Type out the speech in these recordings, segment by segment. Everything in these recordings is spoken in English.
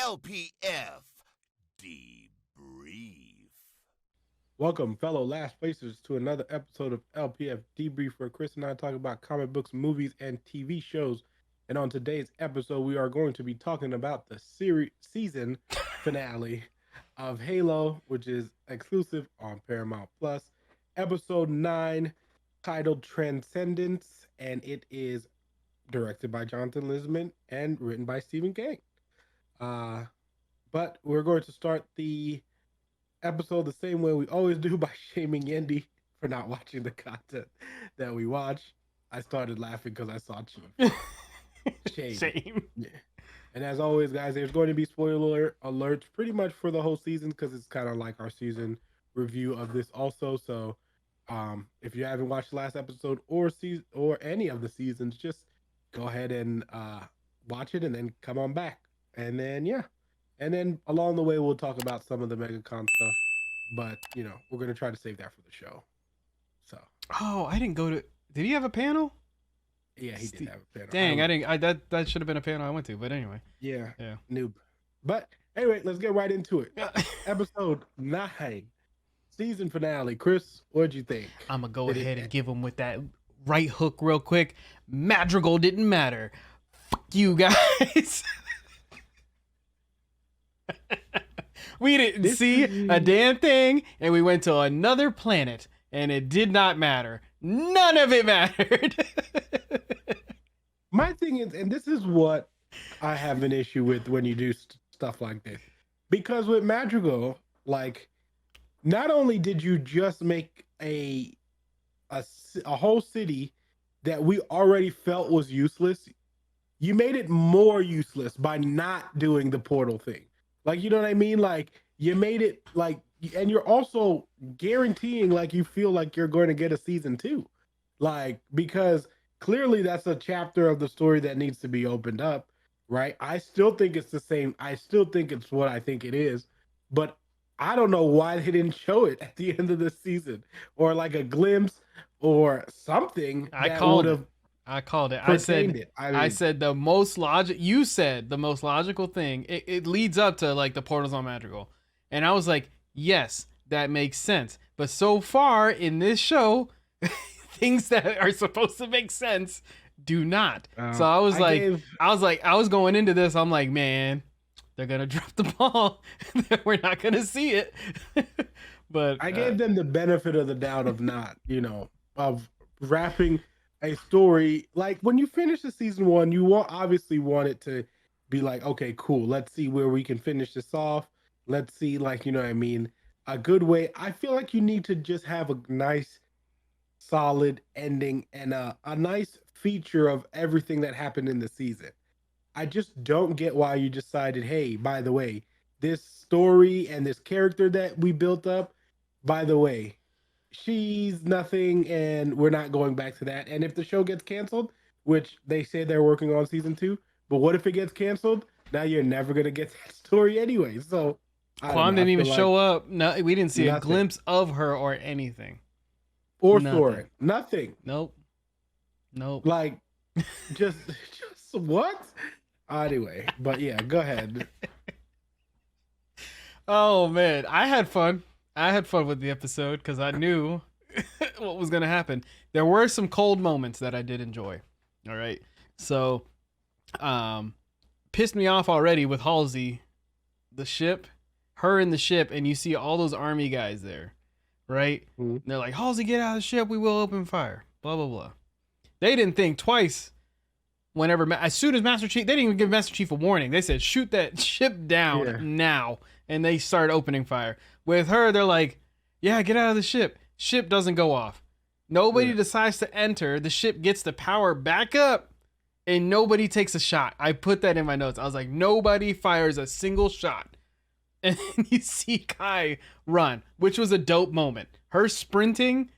LPF Debrief. Welcome, fellow last placers, to another episode of LPF Debrief, where Chris and I talk about comic books, movies, and TV shows. And on today's episode, we are going to be talking about the season finale of Halo, which is exclusive on Paramount Plus, episode 9, titled Transcendence, and it is directed by Jonathan Lisman and written by Stephen King. Uh, but we're going to start the episode the same way we always do, by shaming Yendi for not watching the content that we watch. I started laughing because I saw Chief. Shame. Yeah. And as always, guys, there's going to be spoiler alerts pretty much for the whole season, because it's kind of like our season review of this also. So if you haven't watched the last episode or any of the seasons, just go ahead and watch it and then come on back. And then and then along the way, we'll talk about some of the MegaCon stuff, but we're gonna try to save that for the show. So. Oh, I didn't go to. Did he have a panel? Yeah, he did have a panel. Dang, I didn't. That should have been a panel I went to. But anyway. Yeah. Yeah. Noob. But anyway, let's get right into it. Episode 9, season finale. Chris, what'd you think? I'm gonna go ahead and give him with that right hook real quick. Madrigal didn't matter. Fuck you guys. We didn't see a damn thing, and we went to another planet, and it did not matter. None of it mattered. My thing is, and this is what I have an issue with when you do stuff like this, because with Madrigal, like, not only did you just make a whole city that we already felt was useless, you made it more useless by not doing the portal thing. Like, you know what I mean? Like, you made it like, and you're also guaranteeing, like, you feel like you're going to get a season 2. Like, because clearly that's a chapter of the story that needs to be opened up, right? I still think it's the same. I still think it's what I think it is, but I don't know why they didn't show it at the end of the season, or like a glimpse or something. I called it. I said the most you said the most logical thing. It leads up to like the portals on Madrigal. And I was like, yes, that makes sense. But so far in this show, things that are supposed to make sense do not. So I was going into this, I'm like, man, they're gonna drop the ball. We're not gonna see it. But I gave them the benefit of the doubt of not, of wrapping a story. Like, when you finish the season 1, you obviously want it to be like, okay, cool, let's see where we can finish this off. Let's see, like, you know what I mean, a good way. I feel like you need to just have a nice solid ending and a nice feature of everything that happened in the season. I just don't get why you decided, hey, by the way, this story and this character that we built up, by the way, she's nothing, and we're not going back to that. And if the show gets canceled, which they say they're working on season 2, but what if it gets canceled? Now you're never gonna get that story anyway. So Quan didn't even show up. No, we didn't see a glimpse of her or anything. Or Thorin. Nothing. Nope. Like, just what? Anyway, but yeah, go ahead. Oh man, I had fun. With the episode because I knew what was going to happen. There were some cold moments that I did enjoy. All right. So, pissed me off already with Halsey, the ship, her in the ship, and you see all those army guys there, right? Mm-hmm. They're like, Halsey, get out of the ship. We will open fire. Blah, blah, blah. They didn't think twice as soon as Master Chief, they didn't even give Master Chief a warning. They said, shoot that ship down now. And they start opening fire. With her, they're like, yeah, get out of the ship. Ship doesn't go off. Nobody decides to enter. The ship gets the power back up, and nobody takes a shot. I put that in my notes. I was like, nobody fires a single shot. And then you see Kai run, which was a dope moment. Her sprinting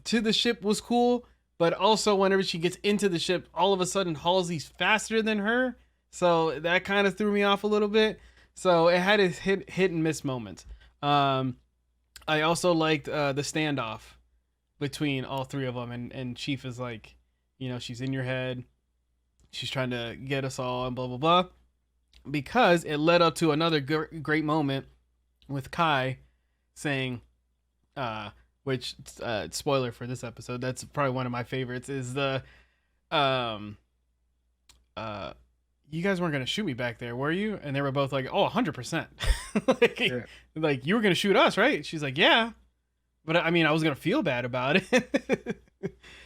to the ship was cool, but also whenever she gets into the ship, all of a sudden Halsey's faster than her. So that kind of threw me off a little bit. So it had its hit and miss moments. I also liked the standoff between all three of them. And Chief is like, she's in your head. She's trying to get us all and blah, blah, blah. because it led up to another great moment with Kai saying, which spoiler for this episode, that's probably one of my favorites, is the um you guys weren't gonna shoot me back there, were you? And they were both like, oh, 100%. like, yeah. Like, you were gonna shoot us, right? She's like, yeah, but I mean, I was gonna feel bad about it.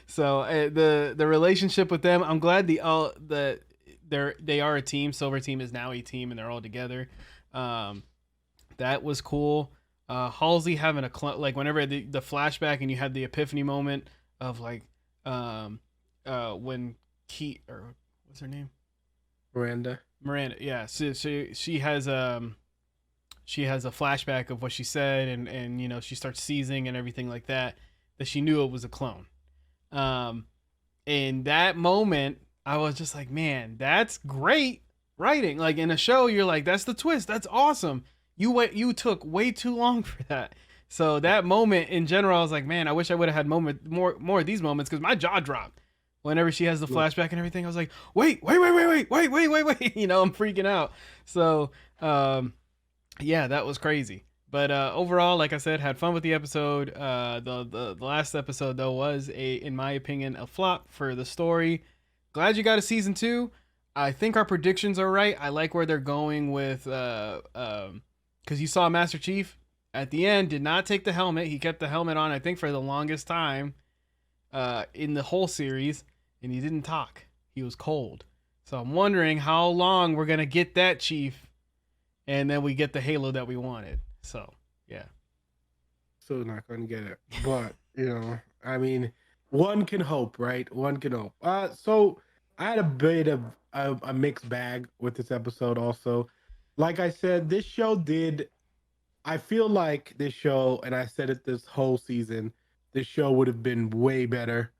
So the relationship with them, I'm glad they are a team. Silver Team is now a team, and they're all together. That was cool. Halsey having like whenever the flashback and you had the epiphany moment of like when or what's her name? Miranda, yeah. So she has a flashback of what she said, and you know, she starts seizing and everything like that she knew it was a clone. In that moment I was just like, man, that's great writing. Like, in a show you're like, that's the twist, that's awesome. You took way too long for that. So that moment in general, I was like, man, I wish I would have had more of these moments, because my jaw dropped whenever she has the flashback and everything. I was like, wait, you know, I'm freaking out. So yeah, that was crazy. But overall, like I said, had fun with the episode. The last episode though was in my opinion, a flop for the story. Glad you got a season 2. I think our predictions are right. I like where they're going with because you saw Master Chief at the end did not take the helmet. He kept the helmet on, I think, for the longest time in the whole series, and he didn't talk. He was cold. So I'm wondering how long we're gonna get that Chief, and then we get the Halo that we wanted. So yeah, still not gonna get it, but you know, I mean, one can hope, right? One can hope. So I had a bit of a mixed bag with this episode. Also, like I said, this show did. I feel like this show, and I said it this whole season, this show would have been way better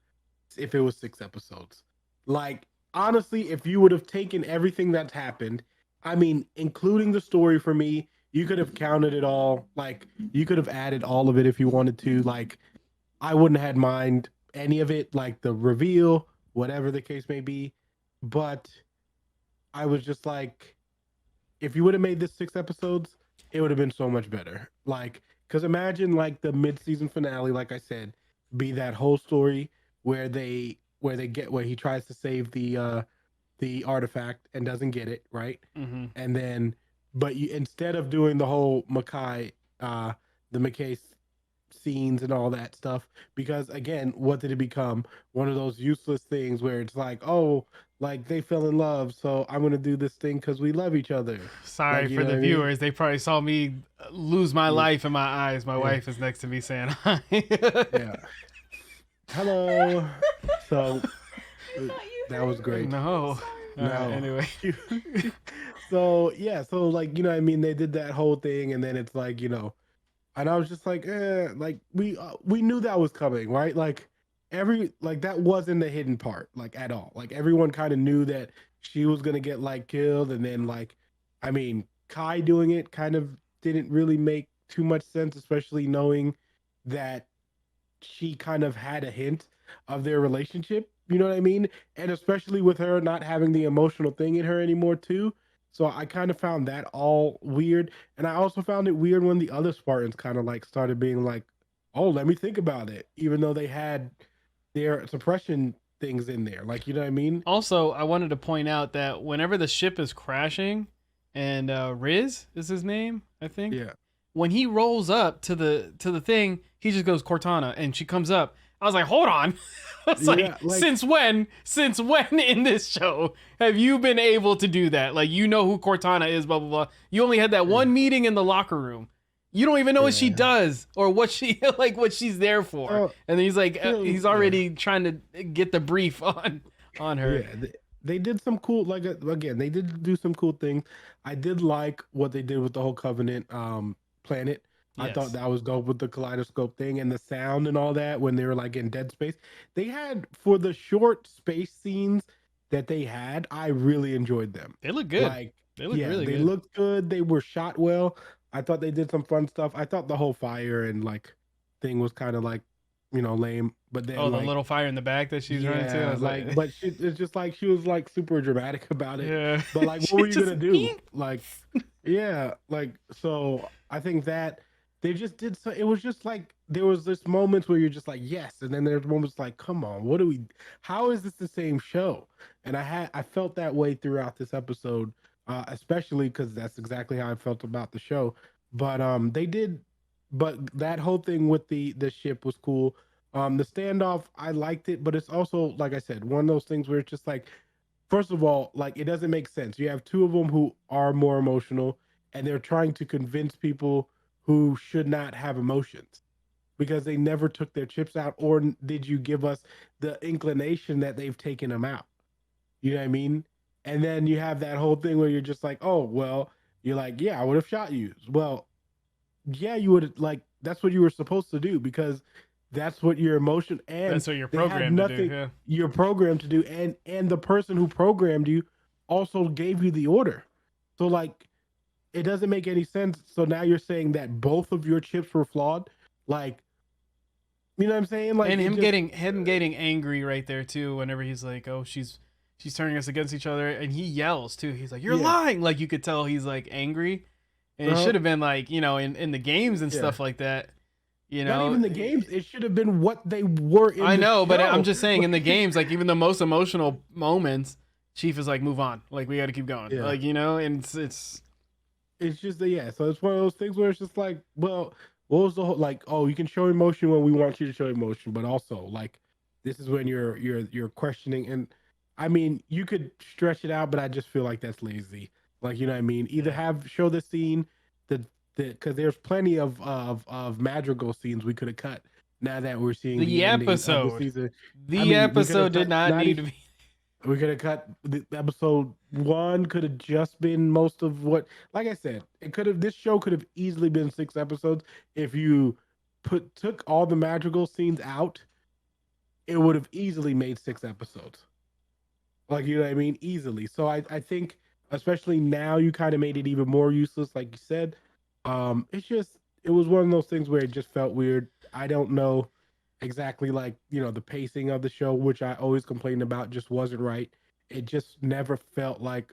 if it was 6 episodes. Like, honestly, if you would have taken everything that's happened, I mean, including the story for me, you could have counted it all. Like, you could have added all of it if you wanted to. Like, I wouldn't have had mind any of it, like the reveal, whatever the case may be. But I was just like, if you would have made this 6 episodes, it would have been so much better. Like, because imagine like the mid-season finale, like I said, be that whole story where where he tries to save the artifact and doesn't get it, right? Mm-hmm. And then, but you, instead of doing the whole the McKay scenes and all that stuff, because again, what did it become? One of those useless things where it's like, oh, like they fell in love, so I'm gonna do this thing because we love each other. Sorry like, for the viewers. They probably saw me lose my life in my eyes. My wife is next to me saying hi. Yeah. Hello. So that was great. No. Anyway. So yeah, so like, you know what I mean, they did that whole thing, and then it's like, you know, and I was just like, like we knew that was coming, right? Like that wasn't the hidden part, like, at all. Like, everyone kind of knew that she was gonna get like killed, and then like, I mean, Kai doing it kind of didn't really make too much sense, especially knowing that she kind of had a hint of their relationship, you know what I mean? And especially with her not having the emotional thing in her anymore too. So I kind of found that all weird. And I also found it weird when the other Spartans kind of like started being like, oh, let me think about it, even though they had their suppression things in there. Like, you know what I mean? Also, I wanted to point out that whenever the ship is crashing, and Riz is his name, I think. Yeah. When he rolls up to the thing, he just goes Cortana, and she comes up. I was like, hold on. I was like, since when in this show have you been able to do that? Like, you know who Cortana is, blah, blah, blah. You only had that one meeting in the locker room. You don't even know what she does or what she like, what she's there for. And then he's like, he's already trying to get the brief on her. Yeah, they did some cool, like, again, they did do some cool things. I did like what they did with the whole Covenant planet. Yes. I thought that was dope with the kaleidoscope thing and the sound and all that when they were like in dead space. They had, for the short space scenes that they had, I really enjoyed them. They look good. Like, they look really good. They looked good. They were shot well. I thought they did some fun stuff. I thought the whole fire and like thing was kind of like lame. But Oh, then the like, little fire in the back that she's running to. I yeah, was like, like, but it's just like she was like super dramatic about it. yeah. But like, what She were you just gonna do? Like, yeah, like, so I think that they just did so. It was just like there was this moments where you're just like yes, and then there's moments like, come on, what do we? How is this the same show? And I felt that way throughout this episode, especially because that's exactly how I felt about the show. But they did, but that whole thing with the ship was cool. The standoff, I liked it, but it's also like I said, one of those things where it's just like, first of all, like it doesn't make sense. You have two of them who are more emotional, and they're trying to convince people who should not have emotions because they never took their chips out, or did you give us the inclination that they've taken them out? You know what I mean? And then you have that whole thing where you're just like, oh well, you're like, yeah, I would have shot you. Well, yeah, you would like that's what you were supposed to do because that's what your emotion and That's what you're they had programmed to do. nothing Yeah. you're programmed to do and the person who programmed you also gave you the order. So like it doesn't make any sense. So now you're saying that both of your chips were flawed? Like, you know what I'm saying? Like And it just him getting angry right there too. Whenever he's like, "Oh, she's turning us against each other," and he yells too. He's like, "You're yeah. lying!" Like you could tell he's like angry, and it Uh-huh. should have been like in the games and Yeah. stuff like that. You Not know, even the games. It should have been what they were in I the know, but I'm show. just saying in the games, like even the most emotional moments, Chief is like, "Move on, like we got to keep going," Yeah. like and it's It's just that yeah. So it's one of those things where it's just like, well, what was the whole like? Oh, you can show emotion when we want you to show emotion, but also like, this is when you're questioning. And I mean, you could stretch it out, but I just feel like that's lazy. Like you know what I mean? Either yeah. have show the scene the because there's plenty of Madrigal scenes we could have cut. Now that we're seeing the The ending of the episode, season, I the mean, we could have episode did cut not not need even to be. we could have cut the episode one, could have just been most of what, like I said, it could have, this show could have easily been 6 episodes. If you took all the magical scenes out, it would have easily made 6 episodes. Like, you know what I mean? Easily. So I think, especially now, you kind of made it even more useless, like you said. It's just, it was one of those things where it just felt weird. I don't know exactly, like, the pacing of the show, which I always complained about, just wasn't right. It just never felt like,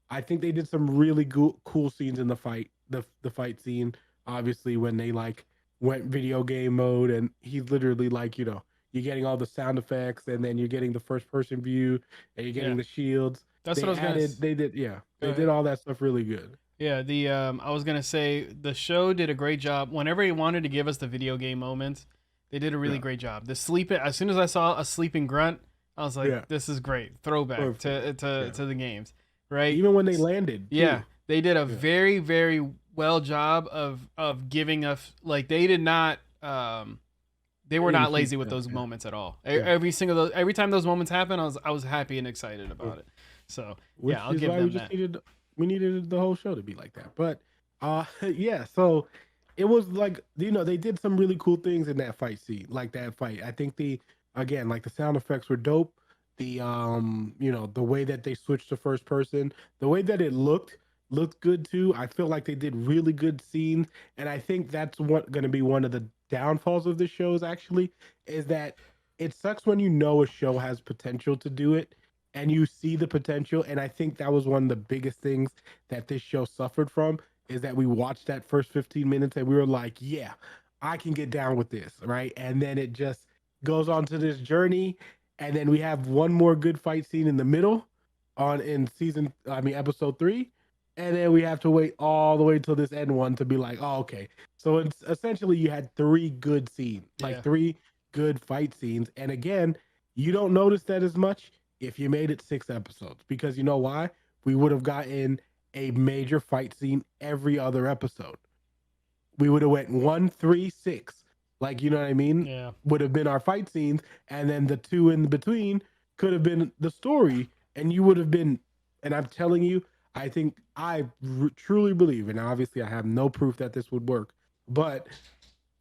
I think they did some really cool scenes in the fight, the fight scene, obviously, when they like went video game mode, and he's literally like, you're getting all the sound effects, and then you're getting the first person view, and you're Yeah, getting the shields. that's what I They was gonna. added, they did, yeah, Go they did ahead. all that stuff really good. Yeah, the I was gonna say the show did a great job. Whenever he wanted to give us the video game moments, they did a really Yeah, great job. The sleeping, as soon as I saw a sleeping grunt, I was like, yeah, "This is great." Throwback perfect. Yeah, to the games, right? even when they landed Yeah, too. they did a Yeah, very well job of giving us like they did not they were didn't not keep lazy with that. those Yeah, moments at all. yeah. Every time those moments happened, I was happy and excited Yeah. about it. So yeah, Which I'll is give why we them just that. needed the whole show to be like that. But yeah, so it was like, they did some really cool things in that fight scene, like that fight. I think the again, like the sound effects were dope. The the way that they switched to first person, the way that it looked good too. I feel like they did really good scenes, and I think that's what going to be one of the downfalls of the shows actually, is that it sucks when you know a show has potential to do it and you see the potential. And I think that was one of the biggest things that this show suffered from, is that we watched that first 15 minutes and we were like, yeah, I can get down with this, right? And then it just goes on to this journey, and then we have one more good fight scene in the middle on in episode 3, and then we have to wait all the way till this end one to be like, oh, okay. So it's essentially you had 3 good scenes, like Yeah. 3 good fight scenes. And again, you don't notice that as much if you made it 6 episodes, because you know why? We would have gotten a major fight scene every other episode. We would have went 1, 3, 6, like, you know what I mean? Yeah. Would have been our fight scenes, and then the 2 in between could have been the story, and you would have been. And I'm telling you, I think truly believe, and obviously I have no proof that this would work, but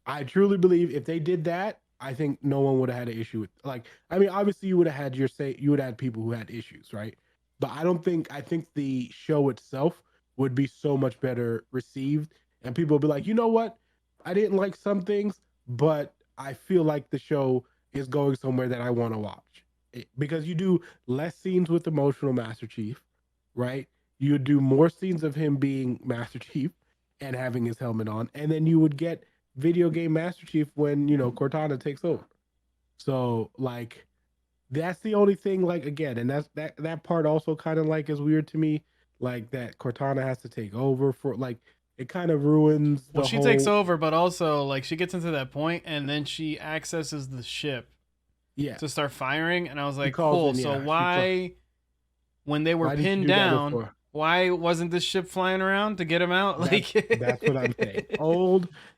I truly believe if they did that, I think no one would have had an issue with, like, I mean, obviously you would have had you would have had people who had issues, right? But I think the show itself would be so much better received, and people would be like, you know what? I didn't like some things, but I feel like the show is going somewhere that I want to watch. Because you do less scenes with emotional Master Chief, right? You do more scenes of him being Master Chief and having his helmet on, and then you would get video game Master Chief when Cortana takes over. So like that's the only thing. Like again, and that part also kind of like is weird to me. Like that Cortana has to take over for like it kind of ruins Well, the she takes whole. over, but also like she gets into that point, and then she accesses the ship Yeah, to start firing, and I was she like, calls cool. in. So Yeah, why, when they were why did you pinned do that down, before? why wasn't this ship flying around to get him out? That's Like, that's what I'm saying.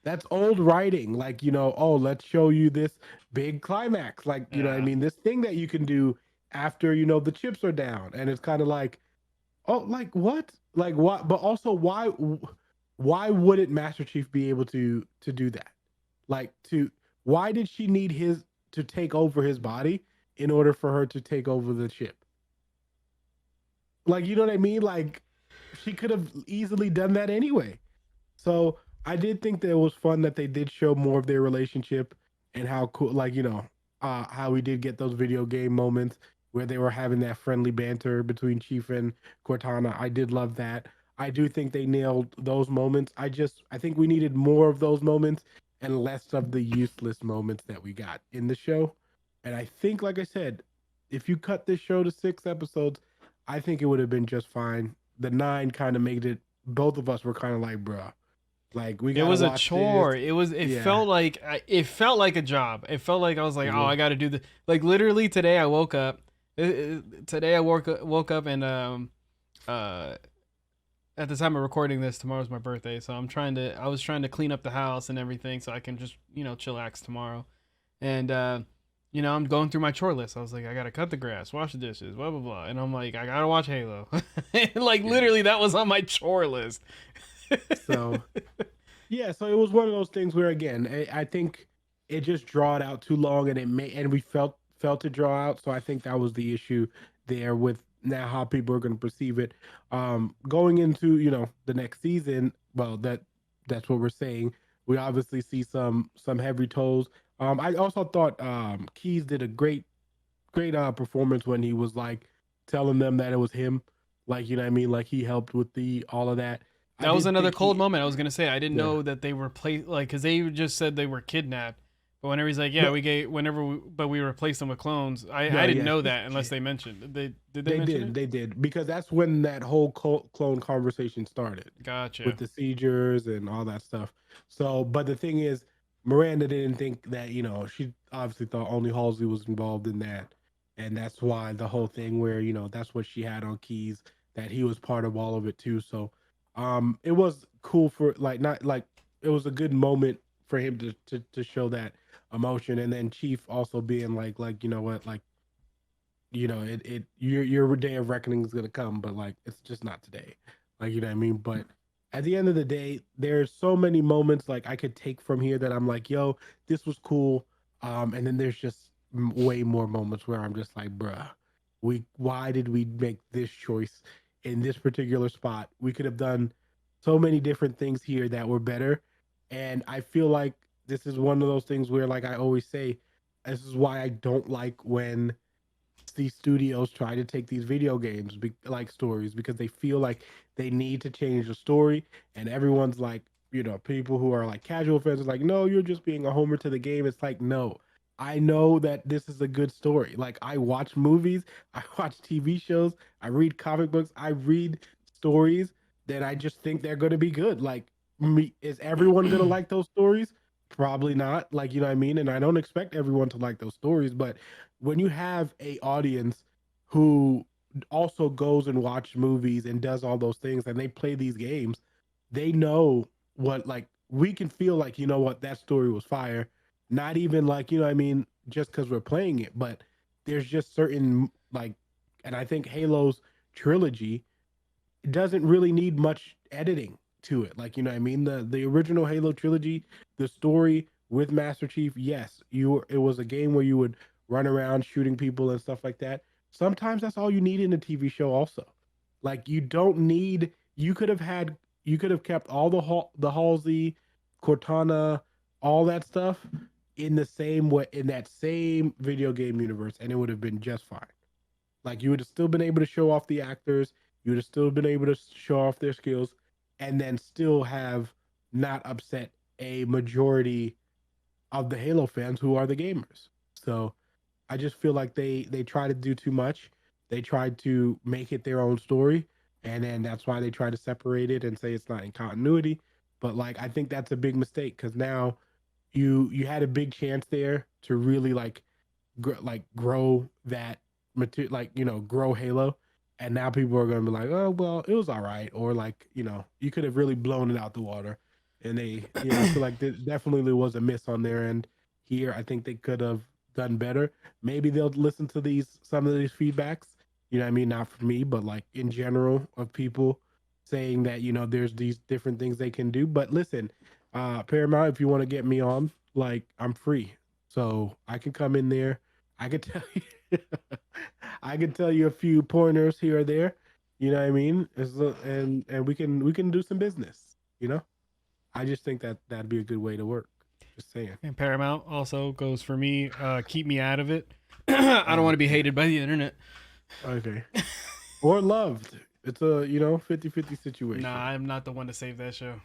That's old writing. Like, oh, let's show you this big climax. Like, I yeah. mean, this thing that you can do after, the chips are down. And it's kind of like, oh, like what? Like what? But also why wouldn't Master Chief be able to do that? Like why did she need his to take over his body in order for her to take over the ship? Like, you know what I mean? Like she could have easily done that anyway. So I did think that it was fun that they did show more of their relationship and how cool, like how we did get those video game moments where they were having that friendly banter between Chief and Cortana. I did love that. I do think they nailed those moments. I think we needed more of those moments and less of the useless moments that we got in the show. And I think, like I said, if you cut this show to 6 episodes, I think it would have been just fine. The 9 kind of made it. Both of us were kind of like, bruh, like we It gotta was a watch this. chore. It Yeah. felt like it felt like a job. It felt like I was like, oh, Mhm. I got to do the like literally today I woke up. Today I woke up and uh at the time of recording this, tomorrow's my birthday, so I was trying to clean up the house and everything so I can just chillax tomorrow. And I'm going through my chore list. I was like, I gotta cut the grass, wash the dishes, blah blah blah, and I'm like, I gotta watch Halo. Like Yeah. literally, that was on my chore list. So yeah, so it was one of those things where again, I think it just drawed out too long, and we felt it draw out. So I think that was the issue there with now how people are going to perceive it. Going into the next season, well, that's what we're saying. We obviously see some heavy toes. I also thought Keys did a great performance when he was like telling them that it was him, like what I mean, like he helped with the all of that. I That was did another think cold he moment. I was gonna say I didn't yeah. know that they were like because they just said they were kidnapped. But whenever he's like, yeah, No, we gave but we replaced them with clones. no, I didn't yeah, know that unless they mentioned. They they mention did, it? they did, because that's when that whole clone conversation started with Gotcha. the seizures and all that stuff. So, but the thing is, Miranda didn't think that she obviously thought only Halsey was involved in that, and that's why the whole thing where that's what she had on Keys, that he was part of all of it too. So, it was cool for like not like it was a good moment for him to show that emotion, and then Chief also being like you know what, like your day of reckoning is gonna come, but like it's just not today. Like what I mean? But at the end of the day, there's so many moments like I could take from here that I'm like, yo, this was cool. And then there's just way more moments where I'm just like, bruh, why did we make this choice in this particular spot? We could have done so many different things here that were better. And I feel like this is one of those things where, like I always say, this is why I don't like when these studios try to take these video games like stories, because they feel like they need to change the story, and everyone's like, people who are like casual fans are like, no, you're just being a homer to the game. It's like, no, I know that this is a good story. Like, I watch movies, I watch TV shows, I read comic books, I read stories that I just think they're going to be good. Like, is everyone going to like those stories? Probably not. Like, you know what I mean? And I don't expect everyone to like those stories, but when you have a audience who also goes and watch movies and does all those things, and they play these games, they know what, like, we can feel like, what, that story was fire. Not even like, I mean, just because we're playing it, but there's just certain like, and I think Halo's trilogy doesn't really need much editing to it. Like, what I mean? The original Halo trilogy, the story with Master Chief, yes, it was a game where you would run around shooting people and stuff like that. Sometimes that's all you need in a TV show also. Like, you don't need you could have kept all the Halsey, Cortana, all that stuff, in the same way, in that same video game universe, and it would have been just fine. Like you would have still been able to show off the actors, you would have still been able to show off their skills, and then still have not upset a majority of the Halo fans who are the gamers. So I just feel like they try to do too much. They tried to make it their own story, and then that's why they try to separate it and say it's not in continuity. But like I think that's a big mistake because now you had a big chance there to really like grow that material, like grow Halo, and now people are going to be like, oh well, it was all right, or like you could have really blown it out the water, and they I feel like there definitely was a miss on their end here. I think they could have done better. Maybe they'll listen to some of these feedbacks. You know what I mean? Not for me, but like in general of people saying that there's these different things they can do. But listen, Paramount, if you want to get me on, like I'm free, so I can come in there. I could tell you, I could tell you a few pointers here or there. You know what I mean? And we can do some business. I just think that that'd be a good way to work. Just saying. And Paramount also goes for me. Keep me out of it. I don't want to be Okay. hated by the internet. Okay. Or loved. It's a 50-50 Nah, situation. I'm not the one to save that show.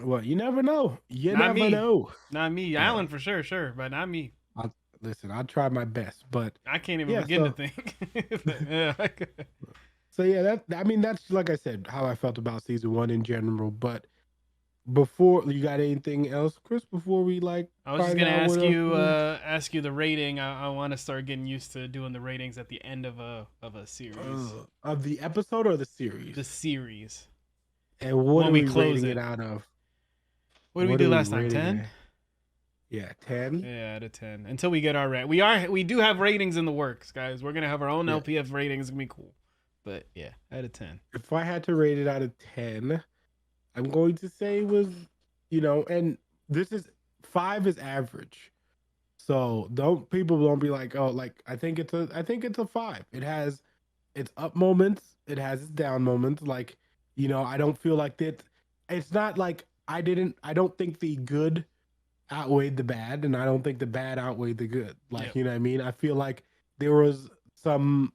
Well, you never know. You Not never me. know. Not me. Uh, Alan for sure, sure, but not me. I listen. I'll try my best, but I can't even yeah. begin to So think. Yeah. so yeah. That I mean, that's like I said, how I felt about season one in general. But before you got anything else, Chris? Before we like I was just find gonna out what else we want. ask you the rating. I want to start getting used to doing the ratings at the end of a series, Of the episode or the series, the series and what when are we we close rating it it. out of? What did we What do are we last time? rating 10. it? Yeah, 10. Yeah, out of 10. Until we get our we do have ratings in the works, guys. We're gonna have our own Yeah. LPF ratings. It's gonna be cool. But yeah, out of 10. If I had to rate it out of 10, I'm going to say it was, and this is 5 is average. So don't be like, oh, like I think it's a 5. It has its up moments, it has its down moments. Like, I don't feel like that. It's not like I don't think the good outweighed the bad, and I don't think the bad outweighed the good. Like, Yep. you know what I mean? I feel like there was some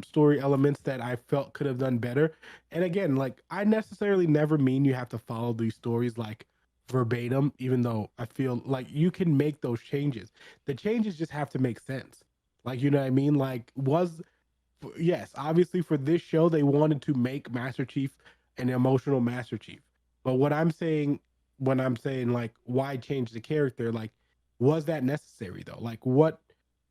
story elements that I felt could have done better. And again, like I necessarily never mean you have to follow these stories like verbatim, even though I feel like you can make those changes. The changes just have to make sense. Like, you know what I mean? Like was yes, obviously for this show they wanted to make Master Chief an emotional Master Chief. But what I'm saying when I'm saying like why change the character, like was that necessary though? Like what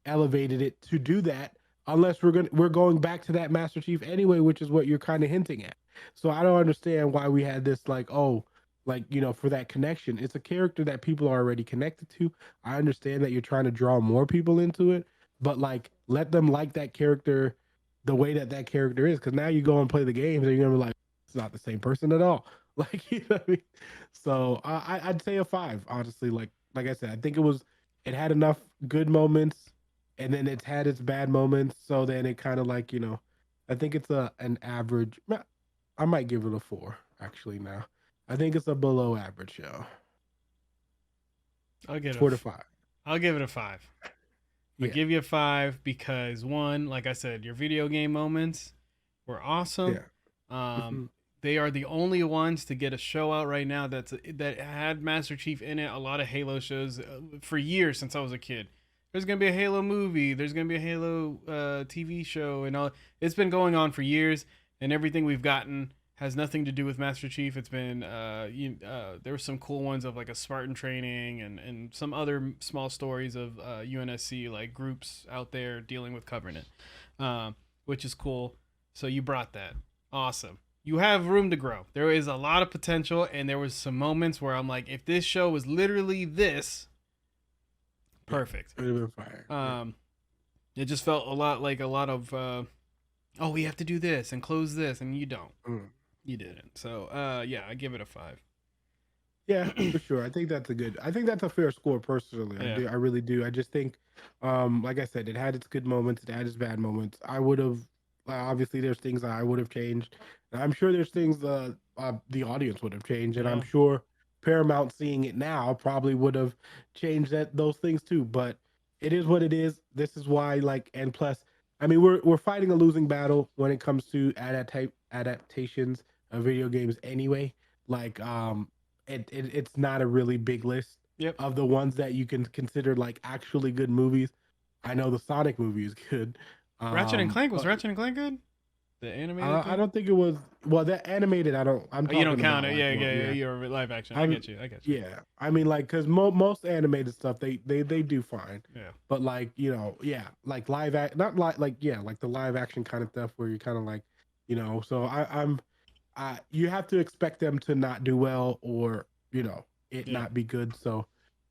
elevated it to do that unless we're going back to that Master Chief anyway, which is what you're kind of hinting at. So I don't understand why we had this like, oh, like for that connection. It's a character that people are already connected to. I understand that you're trying to draw more people into it, but like let them like that character the way that that character is, because now you go and play the games and you're gonna be like, it's not the same person at all. Like, you know what I mean? So I'd say a 5, honestly. Like I said, I think it had enough good moments, and then it's had its bad moments. So then it kind of like I think it's an average. I might give it a 4 actually. Now I think it's a below average show. I'll get a 4 to 5. I'll give it a 5. I'll Yeah, give you a 5 because one, like I said, your video game moments were awesome. yeah. Um, Hmm. they are the only ones to get a show out right now that had Master Chief in it. A lot of Halo shows for years since I was a kid. There's gonna be a Halo movie. There's gonna be a Halo TV show, and all. It's been going on for years, and everything we've gotten has nothing to do with Master Chief. It's been there were some cool ones of like a Spartan training and some other small stories of UNSC like groups out there dealing with Covenant, which is cool. So you brought that, awesome. You have room to grow. There is a lot of potential, and there was some moments where I'm like, if this show was literally this, Yeah, perfect. it would have been fire. Yeah. It just felt a lot like a lot of oh, we have to do this and close this, and you don't. Mm. You didn't. So yeah, I give it a 5. Yeah, for sure. I think that's a fair score personally. I Yeah. do. I really do. I just think, like I said, it had its good moments, it had its bad moments. I would have, obviously, there's things that I would have changed. And I'm sure there's things the audience would have changed, and I'm Yeah. sure Paramount seeing it now probably would have changed those things too. But it is what it is. This is why, like, and plus, I mean, we're fighting a losing battle when it comes to adaptations of video games anyway. Like, it's not a really big list Yep. of the ones that you can consider like actually good movies. I know the Sonic movie is good. Ratchet and Clank was But Ratchet and Clank good? The animated thing? I don't think it was. Well, that animated. I don't. I'm Oh, you don't talking count about it. like, Yeah, well, yeah, yeah. you're live action. I I'm get you. I get you. yeah. I mean, like, because most animated stuff they do fine. Yeah. But like, yeah, like live act, not like yeah, like the live action kind of stuff where you're kind of like, So you have to expect them to not do well or it Yeah. not be good. So,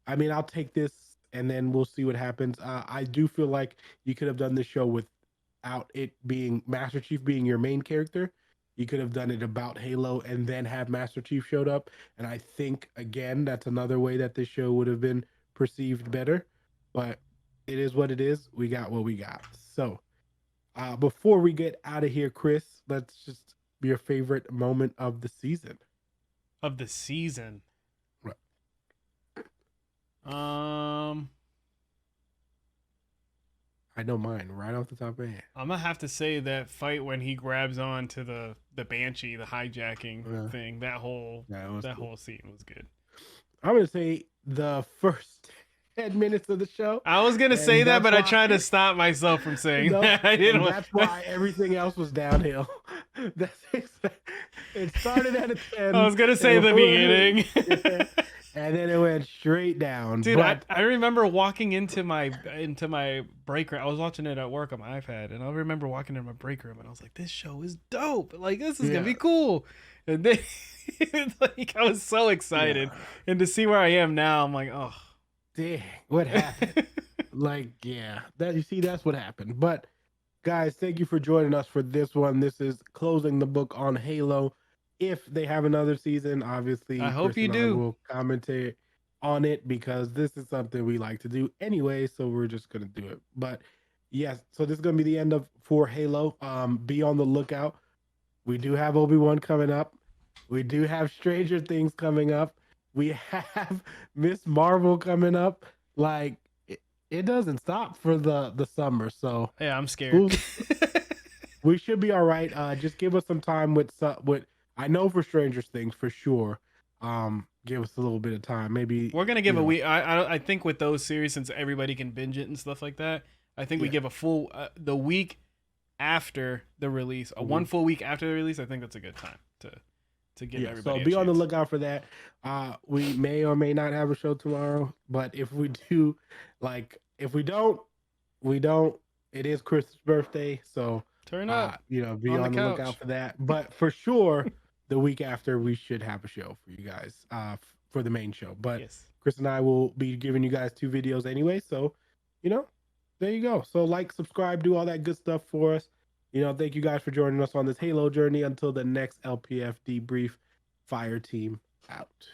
I mean, I'll take this and then we'll see what happens. I do feel like you could have done this show without it being Master Chief being your main character. You could have done it about Halo and then have Master Chief showed up. And I think again that's another way that this show would have been perceived better. But it is what it is. We got what we got. So before we get out of here, Chris, let's just your favorite moment of the season. Of the season. Right. I know mine right off the top of my head. I'm gonna have to say that fight when he grabs on to the Banshee, the hijacking thing. That whole whole scene was good. I'm gonna say the first 10 minutes of the show. I was gonna say that, but I tried to stop myself from saying that. I didn't. That's why everything else was downhill. It started at a 10. I was gonna say the beginning. And then it went straight down. Dude, I remember walking into my break room. I was watching it at work on my iPad, and I remember walking into my break room, and I was like, "This show is dope! Like, this is gonna be cool." And then, like, I was so excited, and to see where I am now, I'm like, "Oh, dang, what happened?" Like, yeah, that you see, that's what happened. But guys, thank you for joining us for this one. This is closing the book on Halo. If they have another season, obviously, I hope Chris you and I do. will commentate on it because this is something we like to do anyway. So we're just gonna do it. But yes, so this is gonna be the end for Halo. Be on the lookout. We do have Obi-Wan coming up. We do have Stranger Things coming up. We have Miss Marvel coming up. Like it doesn't stop for the summer. So yeah, I'm scared. We should be all right. Just give us some time with I know for Stranger Things for sure. Give us a little bit of time. Maybe we're gonna give a week. I think with those series, since everybody can binge it and stuff like that, I think we give a full the week after the release, one full week after the release. I think that's a good time to give everybody. So be on the lookout for that. We may or may not have a show tomorrow, but if we do, if we don't, we don't. It is Chris' birthday, so turn up. Be on the lookout for that. But for sure, the week after we should have a show for you guys for the main show. But Chris and I will be giving you guys 2 videos anyway, so there you go. So subscribe, do all that good stuff for us. Thank you guys for joining us on this Halo journey. Until the next LPF debrief, Fire Team out.